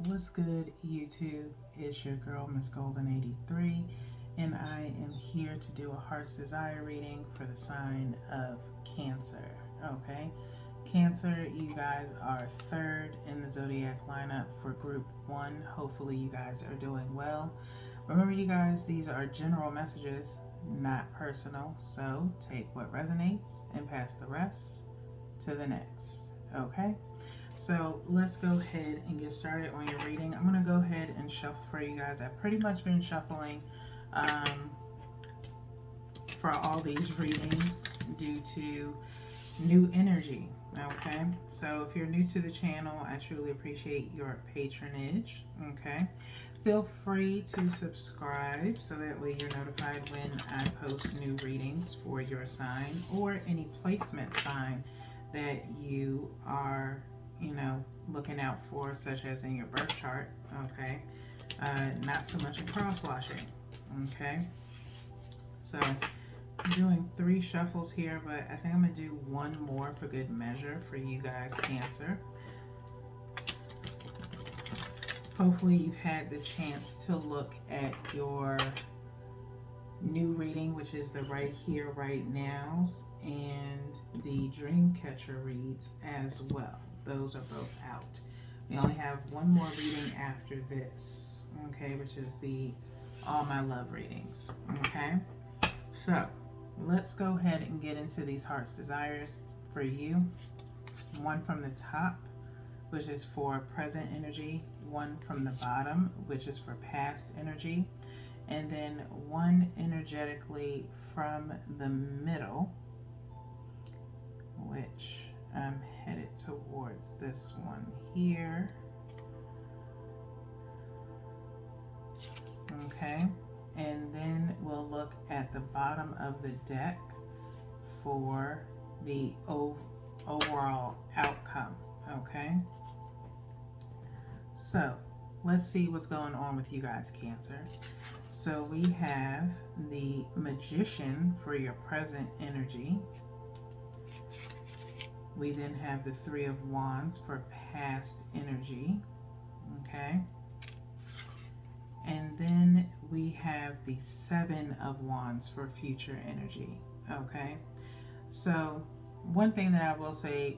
What's good, YouTube? It's your girl, Miss Golden 83, and I am here to do a Heart's Desire reading for the sign of Cancer. Okay, Cancer, you guys are third in the zodiac lineup for Group 1. Hopefully, you guys are doing well. Remember, you guys, these are general messages, not personal, so take what resonates and pass the rest to the next. Okay? So let's go ahead and get started on your reading. I'm going to go ahead and shuffle for you guys. I've pretty much been shuffling um, for all these readings due to new energy. Okay, so if you're new to the channel, I truly appreciate your patronage. Okay, feel free to subscribe so that way you're notified when I post new readings for your sign or any placement sign that you are, looking out for, such as in your birth chart. Okay, not so much a cross washing. Okay, so I'm doing 3 shuffles here, but I think I'm going to do one more for good measure for you guys, Cancer. Hopefully you've had the chance to look at your new reading, which is the Right Here, Right Nows, and the Dream Catcher reads as well. Those are both out. We only have one more reading after this, okay, which is the All My Love readings, okay? So, let's go ahead and get into these Heart's Desires for you. One from the top, which is for present energy. One from the bottom, which is for past energy. And then one energetically from the middle, which I'm headed towards this one here. Okay. And then we'll look at the bottom of the deck for the overall outcome. Okay, so let's see what's going on with you guys, Cancer. So we have the Magician for your present energy. We then have the 3 of Wands for past energy. Okay, and then we have the 7 of Wands for future energy. Okay, so one thing that I will say,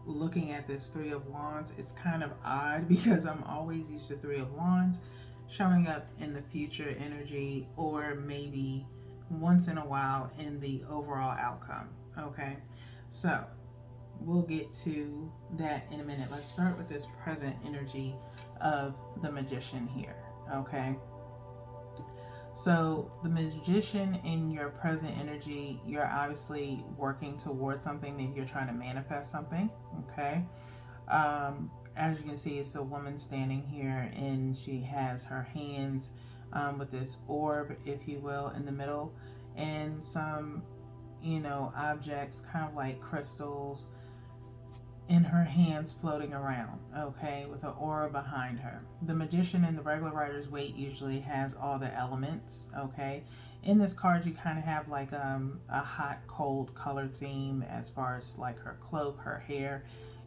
looking at this 3 of Wands, it's kind of odd because I'm always used to 3 of Wands showing up in the future energy, or maybe once in a while in the overall outcome. Okay, so we'll get to that in a minute. Let's start with this present energy of the Magician here. Okay, so the Magician in your present energy, you're obviously working towards something. Maybe you're trying to manifest something. Okay, as you can see, it's a woman standing here, and she has her hands with this orb, if you will, in the middle, and some, objects, kind of like crystals, in her hands floating around, okay, with an aura behind her. The Magician in the regular Rider's Waite usually has all the elements, okay. In this card, you kind of have like a hot, cold color theme as far as like her cloak, her hair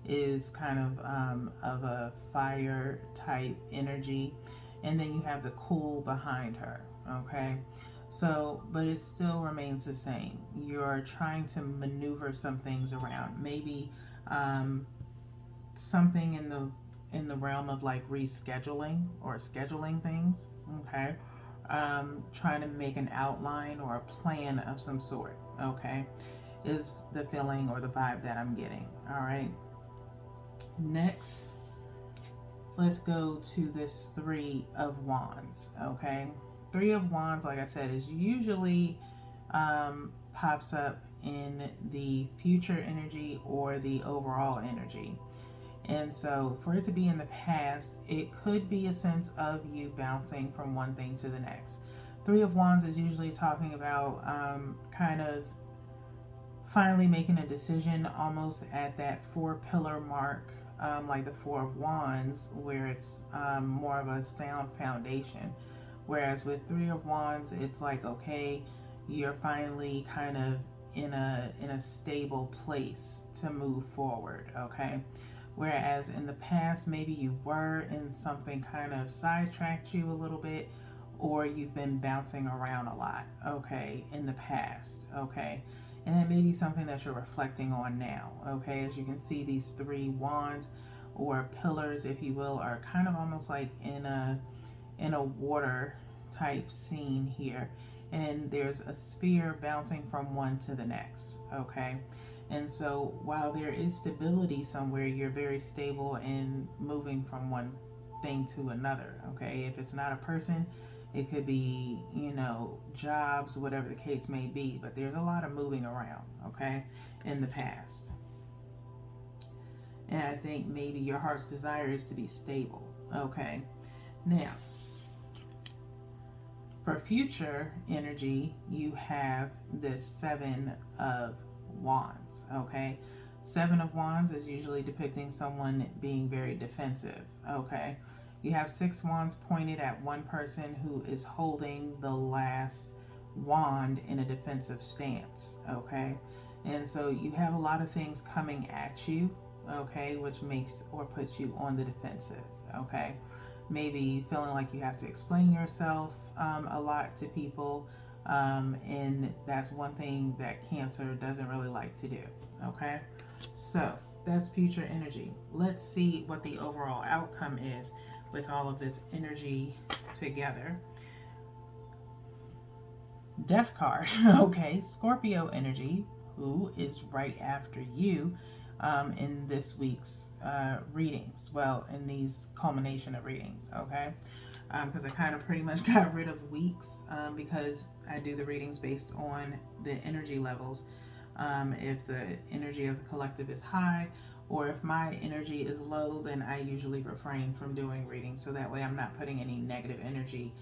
is kind of a fire type energy, and then you have the cool behind her, okay. So, but it still remains the same. You're trying to maneuver some things around. Maybe something in the realm of like rescheduling or scheduling things. Okay, trying to make an outline or a plan of some sort. Okay, is the feeling or the vibe that I'm getting. All right. Next, let's go to this 3 of Wands. Okay, 3 of Wands, like I said, is usually pops up in the future energy or the overall energy. And so for it to be in the past, it could be a sense of you bouncing from one thing to the next. 3 of Wands is usually talking about kind of finally making a decision, almost at that 4-pillar mark, like the 4 of Wands, where it's more of a sound foundation. Whereas with 3 of Wands, it's like, okay, you're finally kind of in a stable place to move forward. Okay, Whereas in the past, maybe you were and something kind of sidetracked you a little bit, or you've been bouncing around a lot, okay, in the past, okay? And that may be something that you're reflecting on now, okay? As you can see, these three wands or pillars, if you will, are kind of almost like in a water type scene here, and there's a spear bouncing from one to the next, okay? And so while there is stability somewhere, you're very stable in moving from one thing to another, okay? If it's not a person, it could be, you know, jobs, whatever the case may be, but there's a lot of moving around, okay, in the past. And I think maybe your heart's desire is to be stable, okay? Now, for future energy, you have the Seven of Wands, okay? Seven of Wands is usually depicting someone being very defensive, okay? You have 6 wands pointed at one person who is holding the last wand in a defensive stance, okay? And so you have a lot of things coming at you, okay, which makes or puts you on the defensive, okay? Maybe feeling like you have to explain yourself a lot to people, and that's one thing that Cancer doesn't really like to do, okay? So that's future energy. Let's see what the overall outcome is with all of this energy together. Death card, okay, Scorpio energy, who is right after you in this week's readings. Well, in these culmination of readings, okay? Because I kind of pretty much got rid of weeks because I do the readings based on the energy levels. If the energy of the collective is high, or if my energy is low, then I usually refrain from doing readings, so that way I'm not putting any negative energy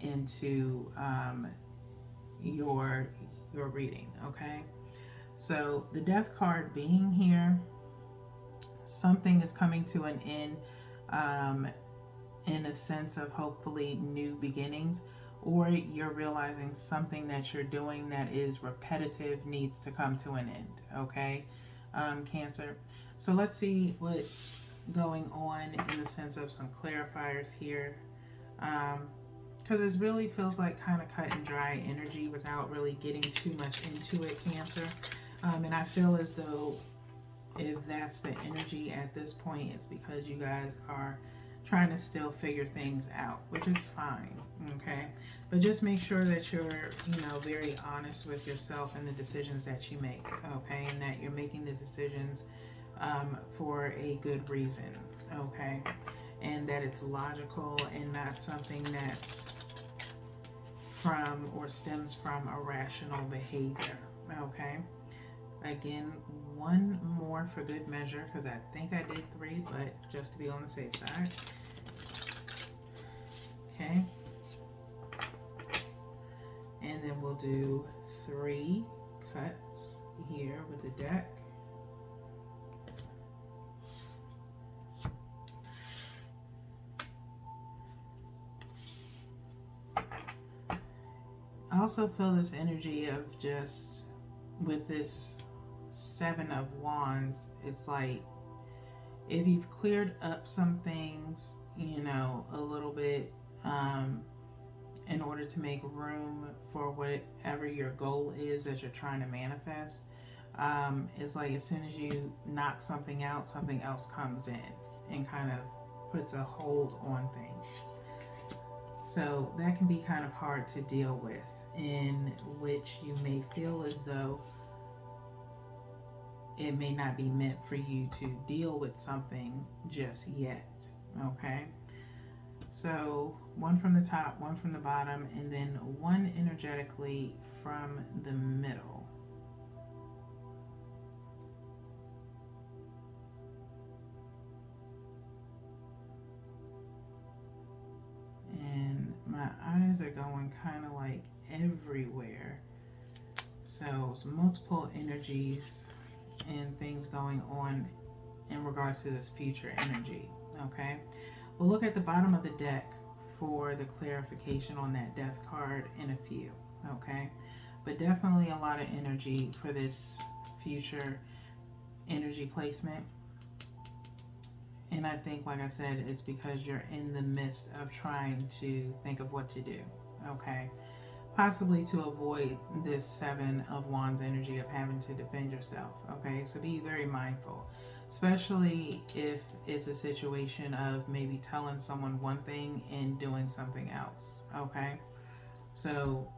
into your reading, okay? So the Death card being here, something is coming to an end in a sense of hopefully new beginnings, or you're realizing something that you're doing that is repetitive needs to come to an end, okay, Cancer. So let's see what's going on in the sense of some clarifiers here, because this really feels like kind of cut and dry energy without really getting too much into it, Cancer. And I feel as though if that's the energy at this point, it's because you guys are trying to still figure things out, which is fine, okay? But just make sure that you're, you know, very honest with yourself and the decisions that you make, okay? And that you're making the decisions for a good reason, okay? And that it's logical and not something that's from or stems from irrational behavior, okay? Again, one more for good measure, because I think I did 3, but just to be on the safe side. Okay. And then we'll do 3 cuts here with the deck. I also feel this energy of just with this 7 of Wands, it's like if you've cleared up some things, you know, a little bit in order to make room for whatever your goal is that you're trying to manifest, it's like as soon as you knock something out, something else comes in and kind of puts a hold on things. So that can be kind of hard to deal with, in which you may feel as though it may not be meant for you to deal with something just yet, okay? So 1 from the top, 1 from the bottom, and then 1 energetically from the middle. And my eyes are going kind of like everywhere. So it's multiple energies and things going on in regards to this future energy, okay? We'll look at the bottom of the deck for the clarification on that Death card in a few, okay? But definitely a lot of energy for this future energy placement. And I think, like I said, it's because you're in the midst of trying to think of what to do. Okay. Possibly to avoid this Seven of Wands energy of having to defend yourself. Okay. So be very mindful, especially if it's a situation of maybe telling someone one thing and doing something else. Okay. So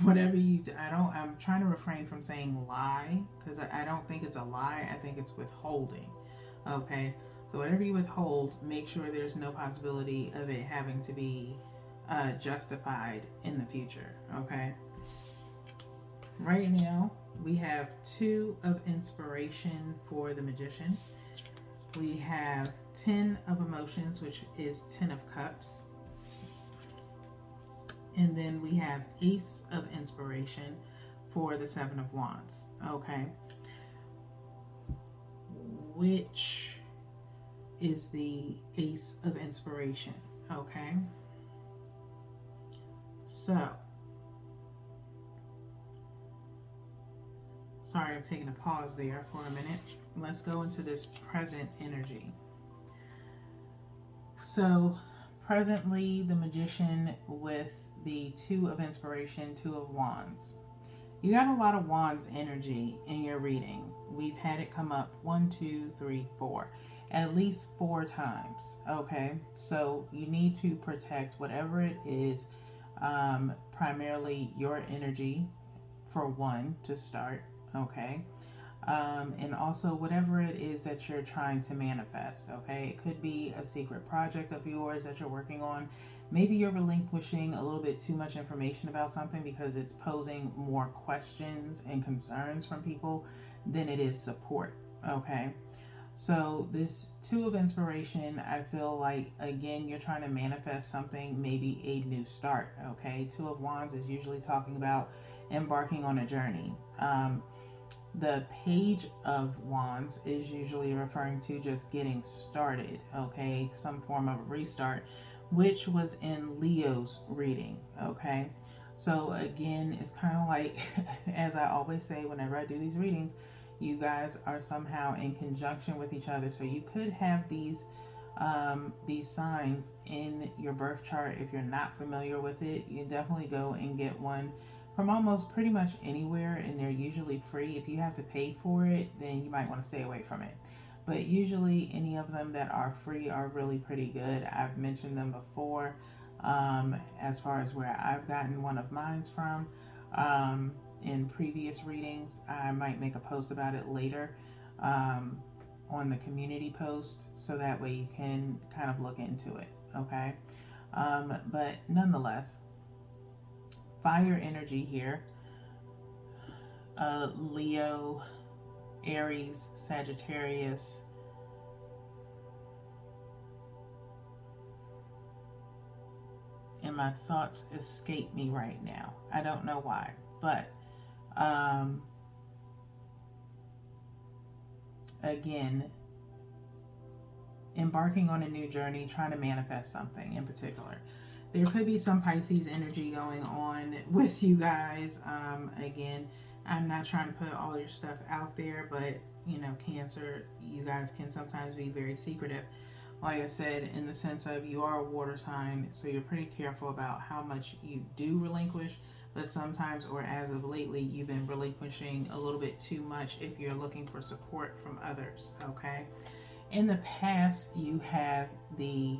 whatever you do, I'm trying to refrain from saying lie because I don't think it's a lie. I think it's withholding. Okay. So whatever you withhold, make sure there's no possibility of it having to be justified in the future. Okay. Right now, we have Two of Inspiration for the Magician. We have 10 of Emotions, which is 10 of Cups. And then we have Ace of Inspiration for the Seven of Wands. Okay. Which is the Ace of Inspiration. Okay. So, sorry, I'm taking a pause there for a minute. Let's go into this present energy. So, presently, the Magician with the Two of Inspiration, Two of Wands. You got a lot of Wands energy in your reading. We've had it come up 1, 2, 3, 4, at least 4 times. Okay, so you need to protect whatever it is, primarily your energy, for one, to start. Okay, and also whatever it is that you're trying to manifest. Okay, it could be a secret project of yours that you're working on. Maybe you're relinquishing a little bit too much information about something because it's posing more questions and concerns from people than it is support. Okay, so this Two of Inspiration, I feel like, again, you're trying to manifest something, maybe a new start. Okay, Two of Wands is usually talking about embarking on a journey. The Page of Wands is usually referring to just getting started, okay? Some form of a restart, which was in Leo's reading, okay? So again, it's kind of like, as I always say whenever I do these readings, you guys are somehow in conjunction with each other. So you could have these signs in your birth chart. If you're not familiar with it, you can definitely go and get one from almost pretty much anywhere, and they're usually free. If you have to pay for it, then you might want to stay away from it. But usually any of them that are free are really pretty good. I've mentioned them before, as far as where I've gotten one of mine from in previous readings. I might make a post about it later on the community post, so that way you can kind of look into it. Okay, but nonetheless, fire energy here. Leo, Aries, Sagittarius. And my thoughts escape me right now. I don't know why. But again, embarking on a new journey, trying to manifest something in particular. There could be some Pisces energy going on with you guys. Again, I'm not trying to put all your stuff out there, but you know, Cancer, you guys can sometimes be very secretive. Like I said, in the sense of you are a water sign, so you're pretty careful about how much you do relinquish. But sometimes, or as of lately, you've been relinquishing a little bit too much if you're looking for support from others. Okay. In the past, you have the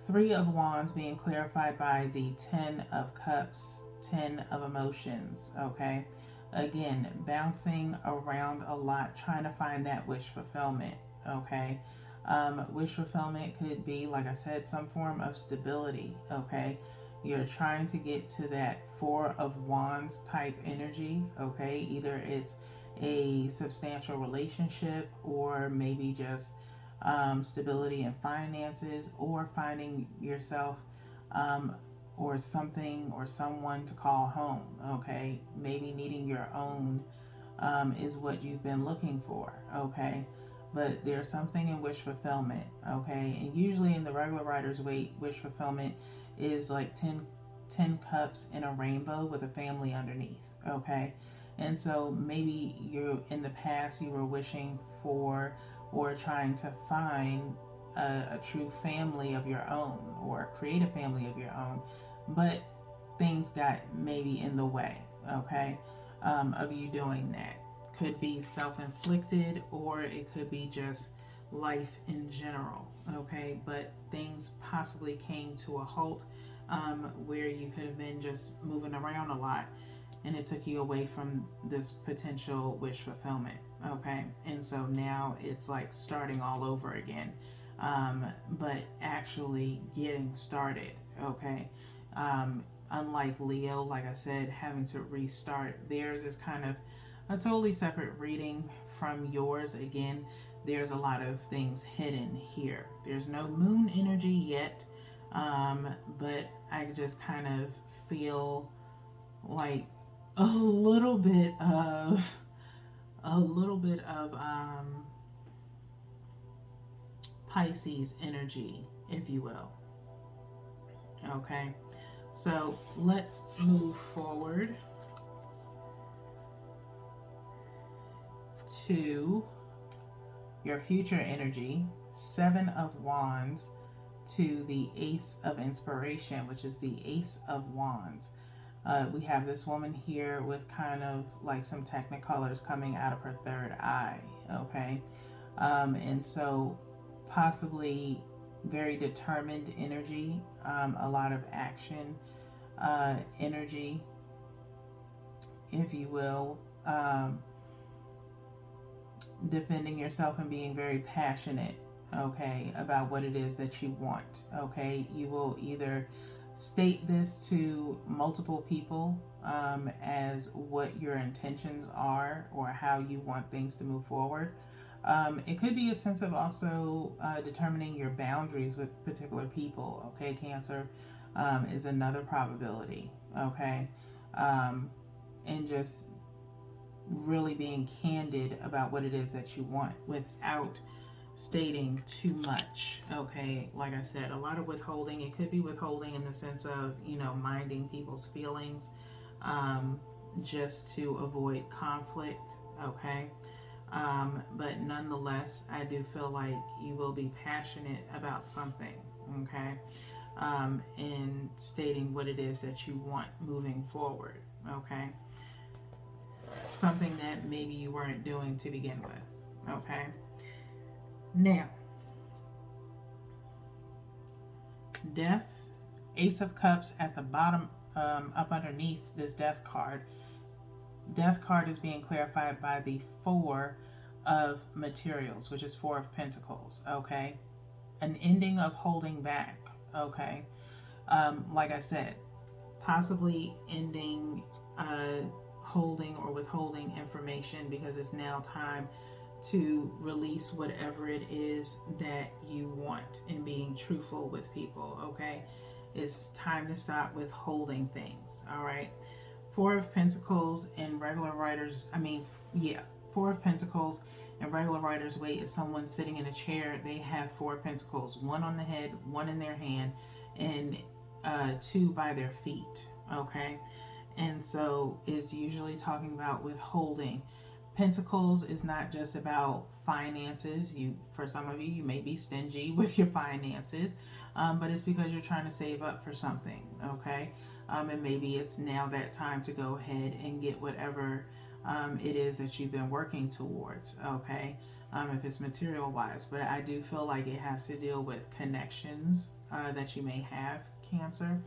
Three of Wands being clarified by the 10 of Cups, 10 of Emotions, okay? Again, bouncing around a lot, trying to find that wish fulfillment, okay? Wish fulfillment could be, like I said, some form of stability, okay? You're trying to get to that Four of Wands type energy, okay? Either it's a substantial relationship, or maybe just stability in finances, or finding yourself or something or someone to call home. Okay, maybe needing your own is what you've been looking for. Okay, but there's something in wish fulfillment. Okay, and usually in the regular Rider's Waite, wish fulfillment is like 10 cups in a rainbow with a family underneath. Okay, and so maybe you, in the past, you were wishing for or trying to find a true family of your own or create a family of your own, but things got maybe in the way, okay, of you doing that. Could be self-inflicted, or it could be just life in general, okay, but things possibly came to a halt, where you could have been just moving around a lot, and it took you away from this potential wish fulfillment, okay, and so now it's like starting all over again, but actually getting started, okay. Unlike Leo, like I said, having to restart, theirs is kind of a totally separate reading from yours. Again, there's a lot of things hidden here. There's no moon energy yet, but I just kind of feel like a little bit of Pisces energy, if you will. Okay, so let's move forward to your future energy. 7 of Wands to the Ace of Inspiration, which is the Ace of Wands. We have this woman here with kind of like some technicolors coming out of her third eye, okay? And so possibly very determined energy, a lot of action energy, if you will, defending yourself and being very passionate, okay, about what it is that you want, okay? You will either state this to multiple people as what your intentions are or how you want things to move forward. It could be a sense of also determining your boundaries with particular people, okay? Cancer is another probability, okay? And just really being candid about what it is that you want without stating too much, okay? Like I said, a lot of withholding. It could be withholding in the sense of, you know, minding people's feelings, just to avoid conflict, okay? But nonetheless, I do feel like you will be passionate about something, okay? And stating what it is that you want moving forward, okay? Something that maybe you weren't doing to begin with, okay? Now, Death, Ace of Cups at the bottom, up underneath this Death card. Death card is being clarified by the 4 of materials, which is 4 of Pentacles, okay? An ending of holding back, okay? Like I said, possibly ending holding or withholding information because it's now time to release whatever it is that you want and being truthful with people, okay? It's time to stop withholding things, all right? 4 of Pentacles in regular writers, 4 of Pentacles in regular writer's weight is someone sitting in a chair. They have 4 of Pentacles, 1 on the head, 1 in their hand, and 2 by their feet, okay? And so it's usually talking about withholding. Pentacles is not just about finances. For some of you, you may be stingy with your finances, but it's because you're trying to save up for something, okay? And maybe it's now that time to go ahead and get whatever it is that you've been working towards, okay? If it's material wise, but I do feel like it has to deal with connections that you may have, Cancer.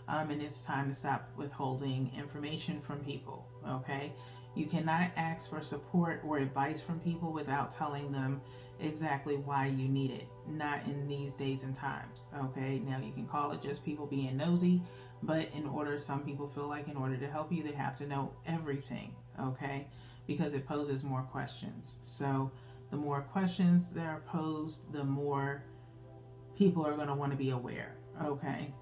And it's time to stop withholding information from people, okay? You cannot ask for support or advice from people without telling them exactly why you need it. Not in these days and times, okay? Now, you can call it just people being nosy, but some people feel like in order to help you, they have to know everything, okay? Because it poses more questions. So the more questions that are posed, the more people are going to want to be aware, okay?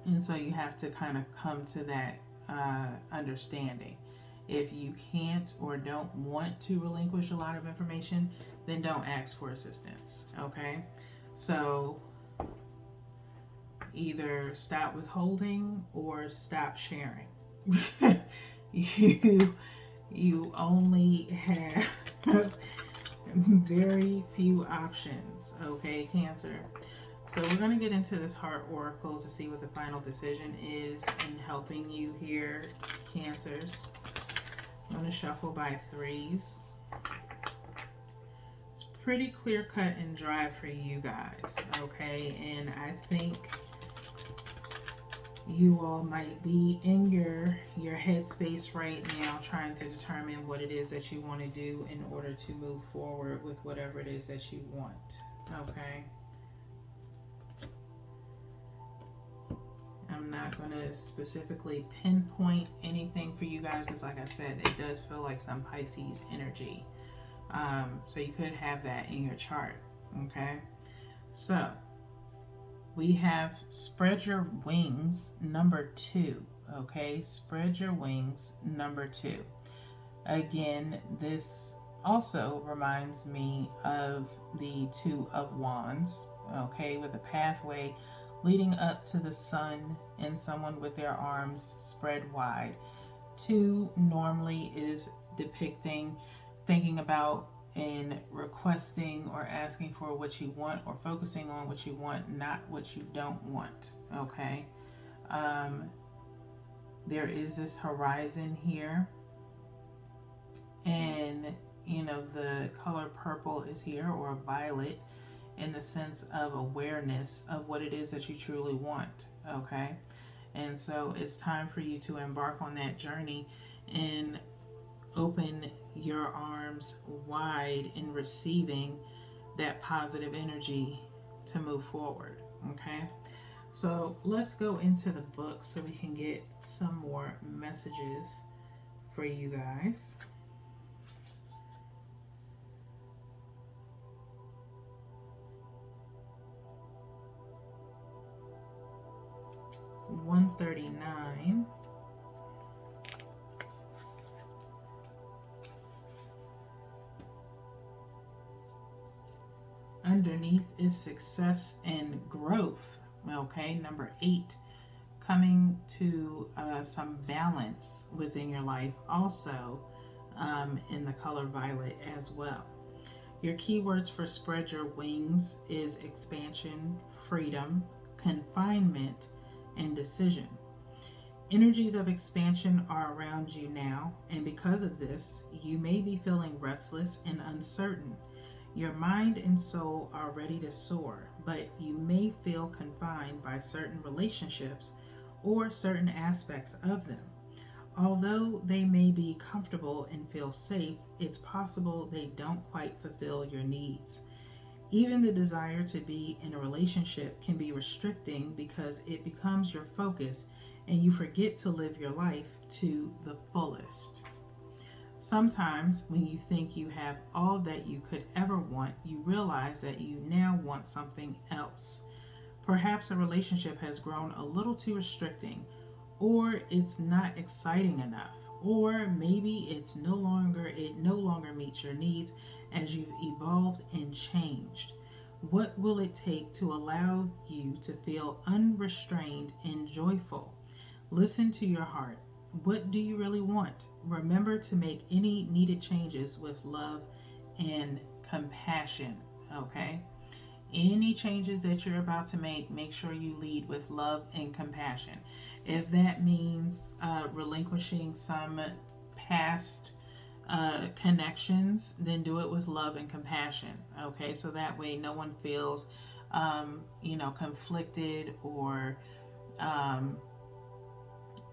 And so you have to kind of come to that understanding. If you can't or don't want to relinquish a lot of information, then don't ask for assistance, okay? So either stop withholding or stop sharing. You only have Very few options, okay, Cancer? So we're going to get into this heart oracle to see what the final decision is in helping you here, Cancers. I'm going to shuffle by threes. It's pretty clear cut and dry for you guys, okay? And I think you all might be in your headspace right now trying to determine what it is that you want to do in order to move forward with whatever it is that you want, okay? I'm not going to specifically pinpoint anything for you guys because, like I said, it does feel like some Pisces energy. So you could have that in your chart, okay? So we have spread your wings, number 2, okay? Spread your wings, number 2. Again, this also reminds me of the Two of Wands, okay? With a pathway leading up to the sun and someone with their arms spread wide. 2 normally is depicting thinking about and requesting or asking for what you want or focusing on what you want, not what you don't want, okay? There is this horizon here, and you know the color purple is here, or violet, in the sense of awareness of what it is that you truly want, okay? And so it's time for you to embark on that journey and open your arms wide in receiving that positive energy to move forward, okay? So let's go into the book so we can get some more messages for you guys. $139. Underneath is success and growth, okay? Number 8, coming to some balance within your life, also in the color violet as well. Your keywords for spread your wings is expansion, freedom, confinement, and decision. Energies of expansion are around you now, and because of this, you may be feeling restless and uncertain. Your mind and soul are ready to soar, but you may feel confined by certain relationships or certain aspects of them. Although they may be comfortable and feel safe, it's possible they don't quite fulfill your needs. Even the desire to be in a relationship can be restricting because it becomes your focus and you forget to live your life to the fullest. Sometimes when you think you have all that you could ever want, you realize that you now want something else. Perhaps a relationship has grown a little too restricting, or it's not exciting enough, or maybe it no longer meets your needs as you've evolved and changed. What will it take to allow you to feel unrestrained and joyful? Listen to your heart. What do you really want? Remember to make any needed changes with love and compassion, okay? Any changes that you're about to make sure you lead with love and compassion. If that means relinquishing some past connections, then do it with love and compassion, okay? So that way no one feels, conflicted or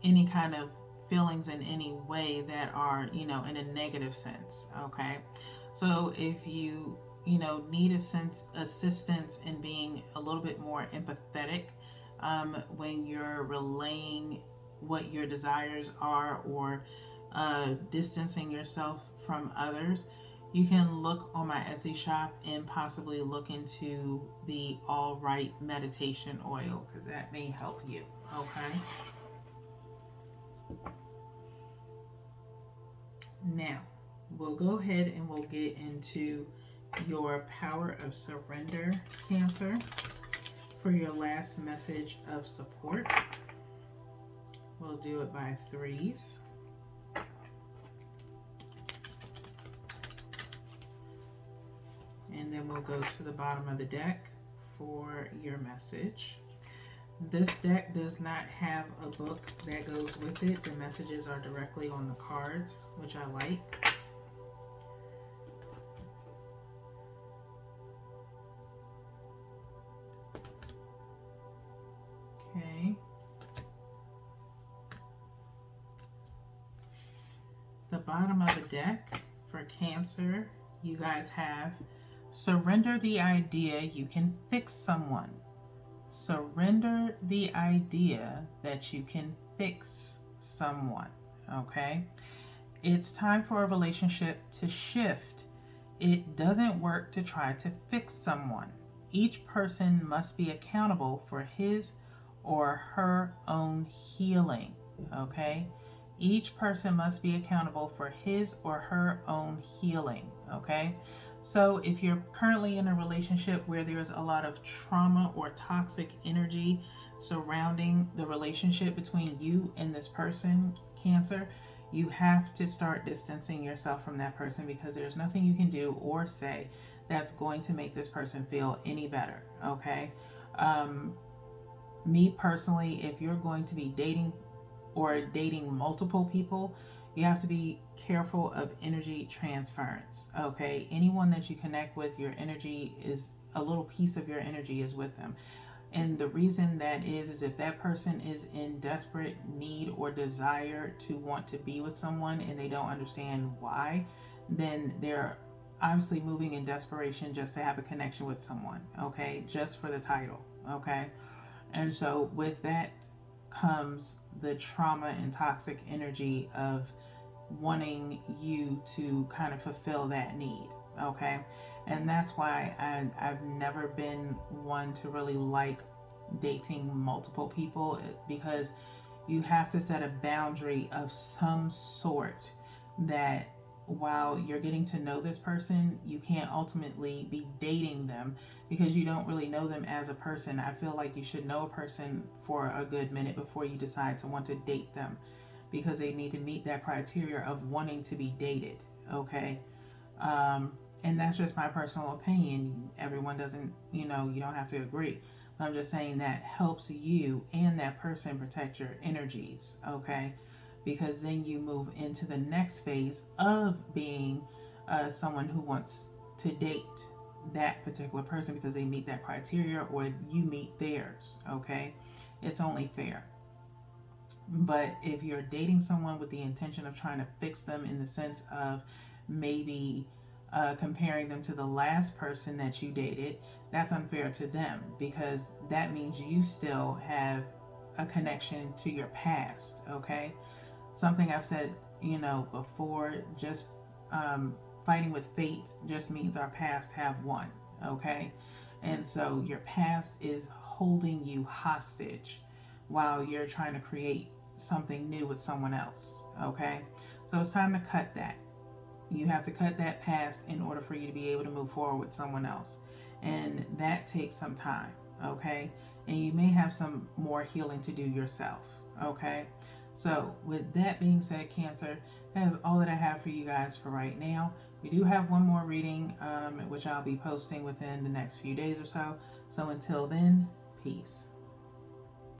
any kind of feelings in any way that are, in a negative sense, okay? So if you need assistance in being a little bit more empathetic when you're relaying what your desires are, or distancing yourself from others, you can look on my Etsy shop and possibly look into the All Right meditation oil, because that may help you, okay? Now, we'll go ahead and we'll get into your power of surrender, Cancer, for your last message of support. We'll do it by threes. and then we'll go to the bottom of the deck for your message. This deck does not have a book that goes with it. The messages are directly on the cards, which I like. Okay. The bottom of the deck for Cancer, you guys have surrender the idea you can fix someone. Surrender the idea that you can fix someone. Okay? It's time for a relationship to shift. It doesn't work to try to fix someone. Each person must be accountable for his or her own healing. Okay? Each person must be accountable for his or her own healing. Okay? So if you're currently in a relationship where there's a lot of trauma or toxic energy surrounding the relationship between you and this person, Cancer, you have to start distancing yourself from that person, because there's nothing you can do or say that's going to make this person feel any better. Okay? Me personally, if you're going to be dating or dating multiple people, you have to be careful of energy transference. Okay? Anyone that you connect with, your energy is a little piece of your energy is with them. And the reason that is if that person is in desperate need or desire to want to be with someone and they don't understand why, then they're obviously moving in desperation just to have a connection with someone. Okay? Just for the title. Okay? And so with that comes the trauma and toxic energy of wanting you to kind of fulfill that need. Okay? And that's why I've never been one to really like dating multiple people, because you have to set a boundary of some sort that while you're getting to know this person, you can't ultimately be dating them because you don't really know them as a person. I feel like you should know a person for a good minute before you decide to want to date them, because they need to meet that criteria of wanting to be dated. Okay? And that's just my personal opinion. Everyone doesn't, you don't have to agree. But I'm just saying that helps you and that person protect your energies. Okay? Because then you move into the next phase of being someone who wants to date that particular person because they meet that criteria or you meet theirs. Okay? It's only fair. But if you're dating someone with the intention of trying to fix them, in the sense of maybe comparing them to the last person that you dated, that's unfair to them, because that means you still have a connection to your past. Okay? Something I've said, before, just fighting with fate just means our past have won. Okay? And so your past is holding you hostage while you're trying to create something new with someone else. Okay? So it's time to cut that. You have to cut that past in order for you to be able to move forward with someone else. And that takes some time. Okay? And you may have some more healing to do yourself. Okay? So with that being said, Cancer, that is all that I have for you guys for right now. We do have one more reading, which I'll be posting within the next few days or so. So until then, peace.